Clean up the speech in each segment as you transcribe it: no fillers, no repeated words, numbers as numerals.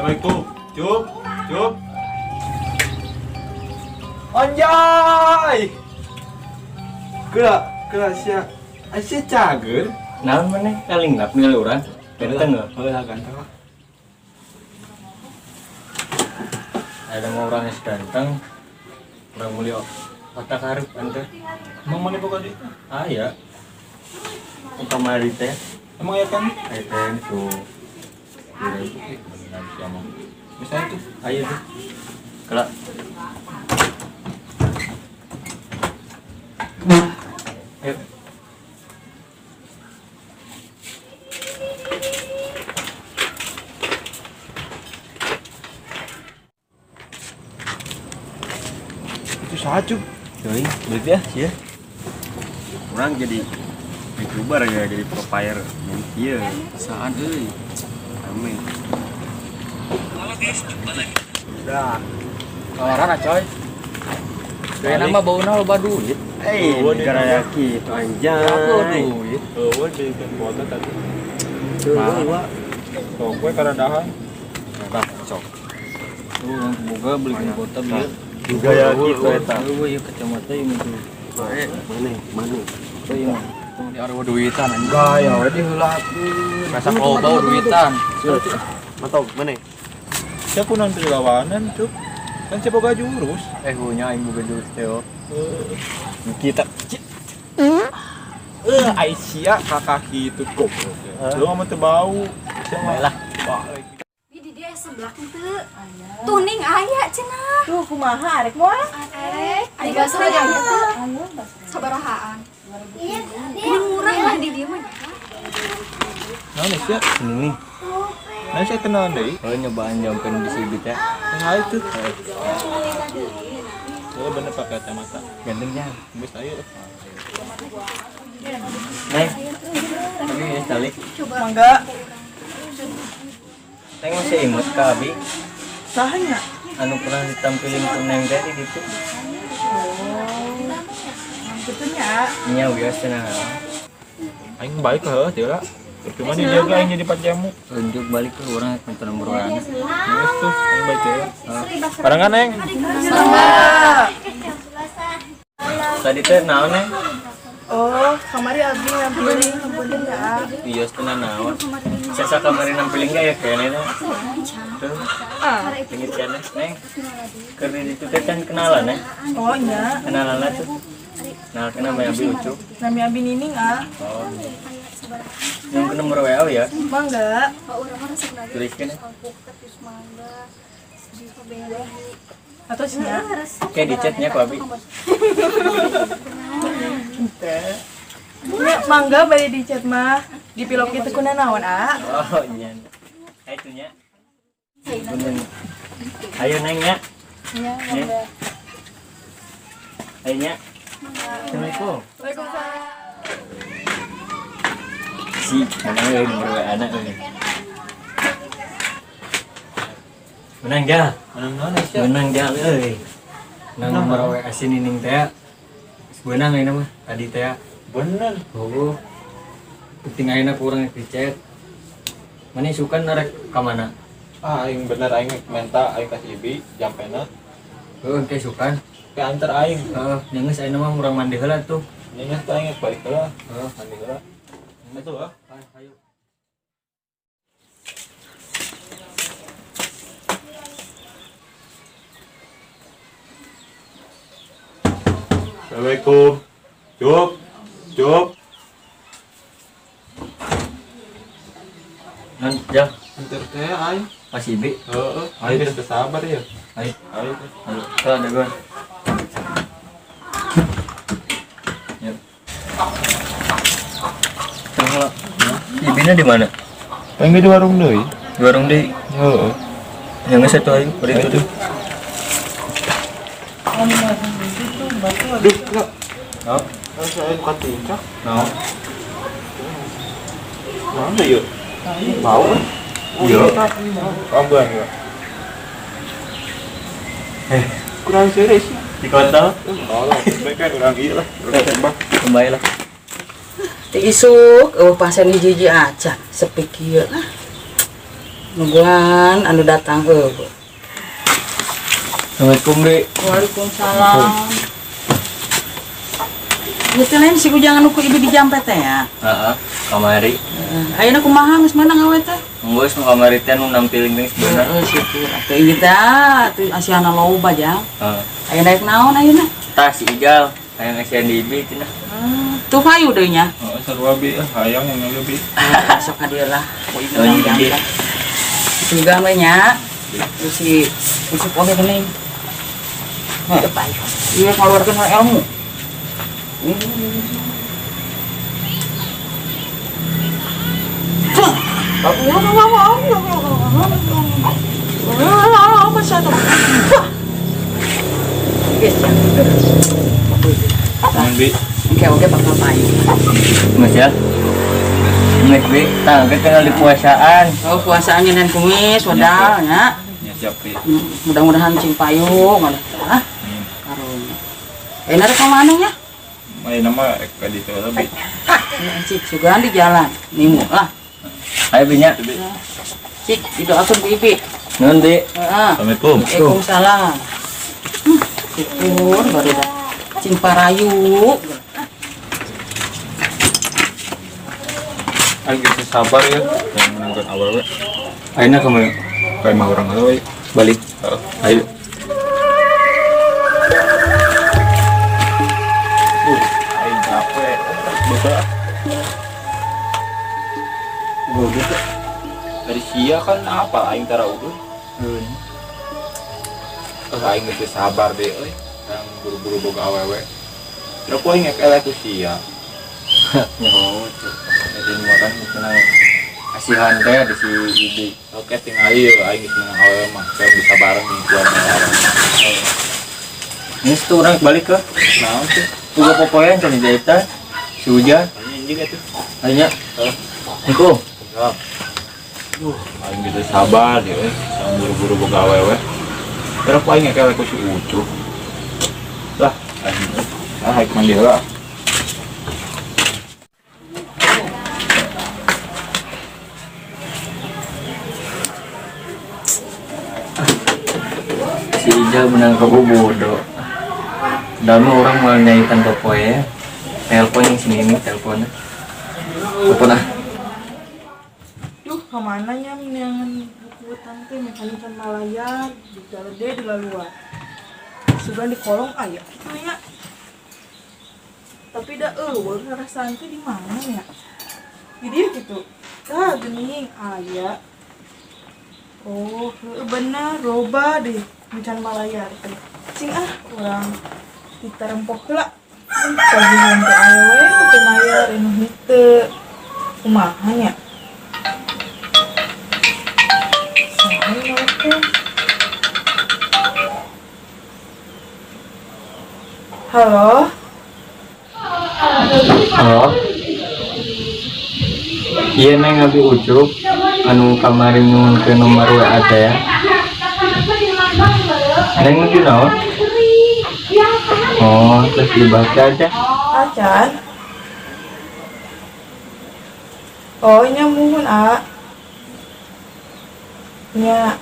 Assalamualaikum. Cup, cup. Anjay. Kela sia. Sia cager. Naon maneh kalinglap ningali urang? Ganteng enggak? Heulah ganteng lah. Ada mau orang yang ganteng. Urang mulia otak hareup ante. Emang mana boga di? Ah ya. Kamari teh. Emang ya kan? Teh itu. Kira itu benar siapa? Bisa itu. Ayo tuh. Kelak. Ayo. Itu saja. Yoi, duit ya, sih. Orang jadi YouTuber ya, jadi provider. Iya, saan euy. Rame. Dah. Orang coy. Kayak nama bauna loba duit. Negara yaki itu anjay. Aku duit. Eueuh bikin foto tadi. Mahal. Tuh, gue karadahan. Tah, cok. Tuh orang boga beli kota bieu. Juga ya gitu eta. Eueuh ieu kacamata ieu itu. Mana? Tuh ieu. Di areuh duitan anjing. Gaya we diheulakeun. Masak loba duitan. Mantap, mana? Sia kunaon teh lawanan, Cuk. Kan sia boga jurus. Hunya aing boga jurus teh. Kita Aisyah kakak gitu kok. Lu mah teu bau. Sia mah lah. Di dia sebelah teu. Tuning aya cenah. Tuh kumaha arek moal? Arek, aya baso aja teu. Sabarahaan. Ini murah lah di dia mah. Naon sia? Ini. Nah sia kenal deui. Oh nyobaan jamkeun di sibit ya. Nah itu. Oh bener pakai kacamata. Gantengnya. Geus ayo. Neng. Ini ya tali. Mangga. Neng masih imut ka abi. Sahanya. Anu pernah ditampilin ku Neng teh di ditu. Gitu nya. Nya wios cenah. Aing baik heuh teh lah. Cuma dia jaga aing jadi pajamu. Tunjuk balik ke orang nonton nomor orang. Geus tuh aing baik teh. Barengan Neng. Tadi teh naon Neng? Oh, kamari abdi ngampilin ngampilin ya. Wios teh naon? Sesa kamari nampilin ya kayaknya teh. Tuh. Tingit kan Neng. Keur di ditu teh kan kenalan ya. Oh nya. Kenalan lah tuh. Nah, kenapa yang Ucup? Nami abdi Nining ah. Oh. Yang ke nomor WA ya? Mangga. Tuliskan ya. Atau nya. Oke, di chatnya ku abi. Ya, mangga bari di chat mah. Di pilok itu kuna naon ah? Oh iya. Hai tuh nya. Bener. Ayo Neng ya. Nya, Neng. Ayo nya. Assalamualaikum. Waalaikumsalam. Si, mana nomor WA anak ini. Menang ja. Menang naon sia? Menang ja euy. Nang nomor WA si Nining teh. Beunang ayeuna mah tadi teh. Bener. Oh. Penting ayeuna kurang di chat. Mana suka narek ka mana? Ah aing bener aing minta aing kasih ibi jampena. Heuh, teh sukan. Ke antar aing. Yang geus ayeuna mah urang mandi heula tuh. Nya teh aing balik heula. Mandi heula. Itu ah. Ayo. Assalamualaikum. Cup. Cup. Nan ja, Antar teh aing. kasih bi. Heeh. Aing geus sabar ya. Ayo. Ayo. Halo. Tuh ada gua. Yuk. Tunggu. Ibina di mana? Aing di warung deui. Di warung di. Heeh. Yang satu ayo, beri itu tuh. Duh, enggak. Oh, Kan saya bukan puncak. no. Mana yuk? Bau kan? Iya. Kambuan ya. Kurang serius. Di kota. Allah, mereka kurang gila. Kurang tembak. Kembali lah. Ti isuk, pasien hiji-hiji aja sepi kieu. Nungguan anu datang Assalamualaikum, Bi. Waalaikumsalam. Ya teh lain si jangan uku ibu di jampet teh ya. Heeh, kamari. Ayeuna kumaha geus meunang awe teh? Geus nu kamari teh nu nampilin geus bener. Heeh, syukur. Atuh ieu teh atuh asiana loba jang. Heeh. Aya naik naon ayeuna? Tah si Ijal, hayang ngasihan di Ibi cenah. Tuh hayu deui nya. Oh, sarua Bi, hayang yang lebih. Sok ka dieu lah. Lagi gede. Juga we nya. Si usuk oge geuning. Depan. Ieu ngaluarkeun ilmu. Bi. Oke bakal main. Mas ya. Mas Bi, tah kita tinggal di puasaan. Oh puasaan nyen kumis wadal nya. Ya siap Bi. Mudah-mudahan cing payung ada tah. Karunya. Enak ka mana nya? Main nama ka ditu lebih. Cik sugan di jalan. Nimu lah. Ayo Bi nya. Cik didoakeun ku Ibi. Nuhun, Bi. Heeh. Assalamualaikum. Waalaikumsalam. Syukur baru dah cing parayu. Aing geus sabar ya, yang menangkan awal we. Ayeuna kamu Kayak mah urang we. balik. Ayo. Aing capek. Betul. Gitu. Dari sia kan apa aing tara udah. Aing geus sabar deh euy. Yang buru-buru boga awewe. Terus ku aing elek ku sia. Nyaho tuh. Jadi makan senang kasihan teh di si Ibi. Oke tinggal ieu aing geus menang awewe mah. Saya bisa bareng nih keluarga. Ini tuh orang balik ke Naon tuh? Puga popoyan can dijahitan. Si hujan. Anjing atuh. Hanya. Assalamualaikum. Ya. Aing gitu sabar deh euy. Yang buru-buru boga awewe. Terus ku aing elek ku si Ucup. Lah, aing. Haik mandi heula. Si Ijal menang kabu bodoh. Dami orang mau nyaitan popoe. Telepon yang sini ini teleponnya. Telepon ah. Duh, kemana nya yang buku tante mekanikan Malaya di Galede di Laluan. Sudah di kolong aya gitu ya. Tapi dah ngerasa teh di mana ya? Di dia gitu. Tah geuning aya. Oh, benar roba deh Mican Malaya teh. Cing urang ditarempok heula. Kajian teh awewe teu mayar anu henteu. Kumaha nya? Halo. Halo. Iya neng abi Ucup. Anu kamari nyuhun ke nomor WA teh ya. Neng nuju naon? Oh, terus dibaca aja. Acan. Oh, nya muhun, A. Nya.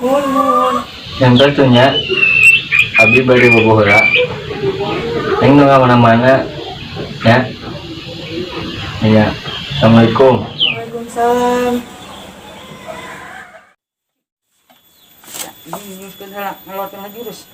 Muhun. Yang tentunya abi bari bobohora. Neng nu mana-mana ya. Iya. Assalamualaikum. Waalaikumsalam. Ini nyuskeun heula ngelotkeun jurus.